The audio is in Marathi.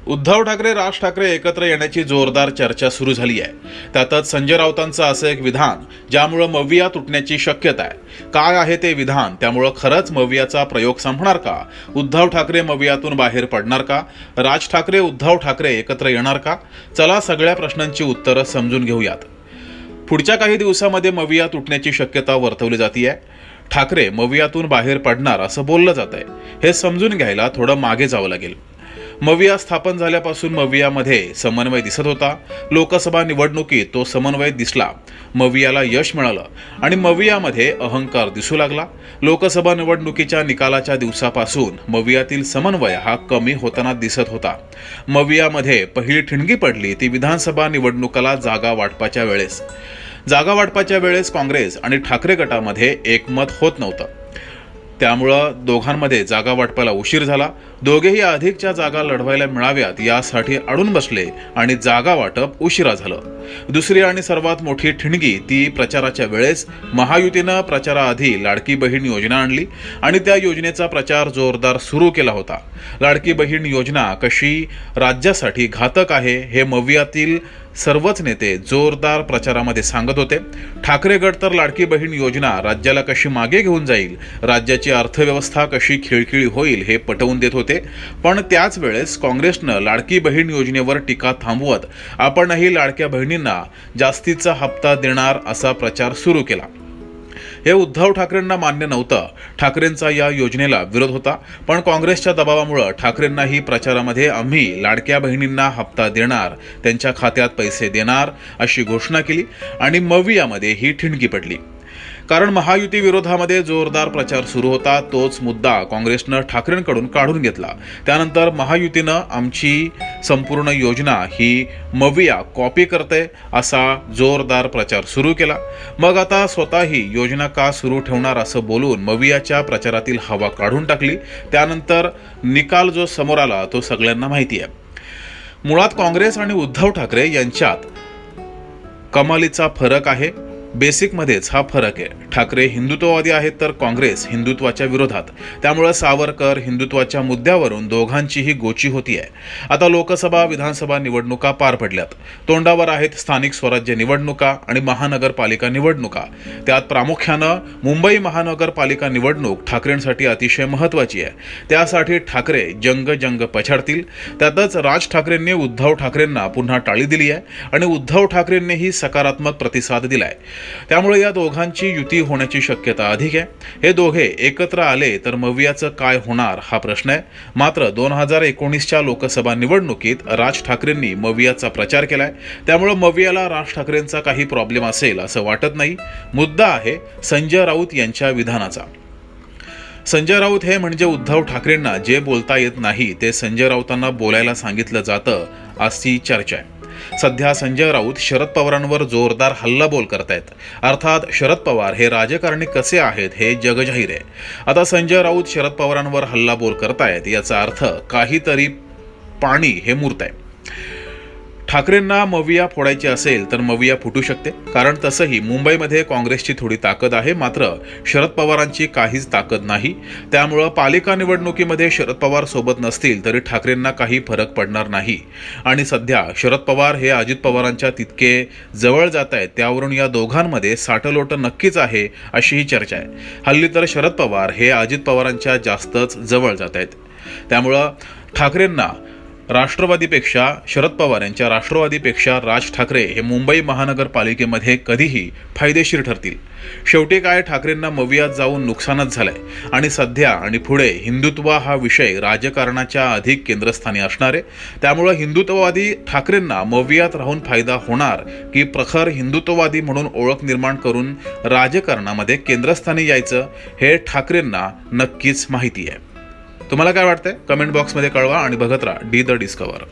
उद्धव ठाकरे राज ठाकरे एकत्र येण्याची जोरदार चर्चा सुरू झाली आहे. त्यातच संजय राऊतांचं असं एक विधान ज्यामुळे मविया तुटण्याची शक्यता आहे. काय आहे ते विधान? त्यामुळे खरंच मवियाचा प्रयोग संपणार का? उद्धव ठाकरे मवियातून बाहेर पडणार का? राज ठाकरे उद्धव ठाकरे एकत्र येणार का? चला सगळ्या प्रश्नांची उत्तरं समजून घेऊयात. पुढच्या काही दिवसामध्ये मविया तुटण्याची शक्यता वर्तवली जाते. ठाकरे मवियातून बाहेर पडणार असं बोललं जात आहे. हे समजून घ्यायला थोडं मागे जावं लागेल. मविया स्थापन झाल्यापासून मवियामध्ये समन्वय दिसत होता. लोकसभा निवडणुकीत तो समन्वय दिसला. मवियाला यश मिळालं आणि मवियामध्ये अहंकार दिसू लागला. लोकसभा निवडणुकीच्या निकालाच्या दिवसापासून मवियातील समन्वय हा कमी होताना दिसत होता. मवियामध्ये पहिली ठिणगी पडली ती विधानसभा निवडणुकाला जागा वाटपाच्या वेळेस. जागा वाटपाच्या वेळेस काँग्रेस आणि ठाकरे गटामध्ये एकमत होत नव्हतं. त्यामुळं दोघांमध्ये जागा वाटपाला उशीर झाला. दोघेही अधिकच्या जागा लढवायला मिळाव्यात यासाठी अडून बसले आणि जागा वाटप उशिरा झालं. दुसरी आणि सर्वात मोठी ठिणगी ती प्रचाराच्या वेळेस. महायुतीनं प्रचाराआधी लाडकी बहीण योजना आणली आणि त्या योजनेचा प्रचार जोरदार सुरू केला होता. लाडकी बहीण योजना कशी राज्यासाठी घातक आहे हे मवियातील सर्वच नेते जोरदार प्रचारामध्ये सांगत होते. ठाकरे गट तर लाडकी बहीण योजना राज्याला कशी मागे घेऊन जाईल, राज्याची अर्थव्यवस्था कशी खिळखिळी होईल हे पटवून देत होते. पण त्याच वेळेस काँग्रेसनं लाडकी बहीण योजनेवर टीका थांबवत आपणही लाडक्या बहिणींना जास्तीचा हप्ता देणार असा प्रचार सुरू केला. हे उद्धव ठाकरेंना मान्य नव्हतं. ठाकरेंचा या योजनेला विरोध होता. पण काँग्रेसच्या दबावामुळे ठाकरेंनाही प्रचारामध्ये आम्ही लाडक्या बहिणींना हप्ता देणार, त्यांच्या खात्यात पैसे देणार अशी घोषणा केली आणि मवियामध्ये ही ठिणगी पडली. कारण महायुती विरोधामध्ये जोरदार प्रचार सुरू होता. तोच मुद्दा काँग्रेसनं ठाकरेंकडून काढून घेतला. त्यानंतर महायुतीनं आमची संपूर्ण योजना ही मविया कॉपी करते असा जोरदार प्रचार सुरू केला. मग आता स्वतःही योजना का सुरू ठेवणार असं बोलून मवियाच्या प्रचारातील हवा काढून टाकली. त्यानंतर निकाल जो समोर आला तो सगळ्यांना माहिती आहे. मुळात काँग्रेस आणि उद्धव ठाकरे यांच्यात कमालीचा फरक आहे. बेसिकमध्येच हा फरक आहे. ठाकरे हिंदुत्ववादी आहेत तर काँग्रेस हिंदुत्वाच्या विरोधात. त्यामुळे सावरकर हिंदुत्वाच्या मुद्द्यावरून दोघांचीही गोची होतीये. आता लोकसभा विधानसभा निवडणुका पार पडल्यात. तोंडावर आहेत स्थानिक स्वराज्य निवडणुका आणि महानगरपालिका निवडणुका. त्यात प्रामुख्यानं मुंबई महानगरपालिका निवडणूक ठाकरेंसाठी अतिशय महत्त्वाची आहे. त्यासाठी ठाकरे जंग पछाडतील. त्यातच राज ठाकरेंनी उद्धव ठाकरेंना पुन्हा टाळी दिली आहे आणि उद्धव ठाकरेंनीही सकारात्मक प्रतिसाद दिलाय. त्यामुळे या दोघांची युती होण्याची शक्यता अधिक आहे. हे दोघे एकत्र आले तर मवियाचं काय होणार हा प्रश्न आहे. मात्र 2019च्या लोकसभा निवडणुकीत राज ठाकरेंनी मवियाचा प्रचार केलाय. त्यामुळे मवियाला राज ठाकरेंचा काही प्रॉब्लेम असेल असं वाटत नाही. मुद्दा आहे संजय राऊत यांच्या विधानाचा. संजय राऊत हे म्हणजे उद्धव ठाकरेंना जे बोलता येत नाही ते संजय राऊतांना बोलायला सांगितलं जातं अशी चर्चा आहे. सध्या संजय राऊत शरद पवारांवर जोरदार हल्लाबोल करतायत. अर्थात शरद पवार हे राजकारणी कसे आहेत हे जगजाहीर आहे. आता संजय राऊत शरद पवारांवर हल्लाबोल करतायत याचा अर्थ काहीतरी पाणी हे मुरतंय. ठाकरेंना मविया फोडायची असेल तर मविया फुटू शकते. कारण तसंही मुंबईमध्ये काँग्रेसची थोडी ताकद आहे. मात्र शरद पवारांची काहीच ताकद नाही. त्यामुळं पालिका निवडणुकीमध्ये शरद पवार सोबत नसतील तरी ठाकरेंना काही फरक पडणार नाही. आणि सध्या शरद पवार हे अजित पवारांच्या तितके जवळ जात आहेत. त्यावरून या दोघांमध्ये साटलोट नक्कीच आहे अशी ही चर्चा आहे. हल्ली तर शरद पवार हे अजित पवारांच्या जास्तच जवळ जात आहेत. त्यामुळं ठाकरेंना राष्ट्रवादीपेक्षा शरद पवार यांच्या राष्ट्रवादीपेक्षा राज ठाकरे हे मुंबई महानगरपालिकेमध्ये कधीही फायदेशीर ठरतील. शेवटी काय ठाकरेंना मवियात जाऊन नुकसानच झालंय आणि सध्या आणि पुढे हिंदुत्व हा विषय राजकारणाच्या अधिक केंद्रस्थानी असणार आहे. त्यामुळे हिंदुत्ववादी ठाकरेंना मवियात राहून फायदा होणार की प्रखर हिंदुत्ववादी म्हणून ओळख निर्माण करून राजकारणामध्ये केंद्रस्थानी यायचं हे ठाकरेंना नक्कीच माहिती आहे. तुम्हाला काय वाटतंय? कमेंट बॉक्समध्ये कळवा आणि बघत राहा डी द डिस्कवर.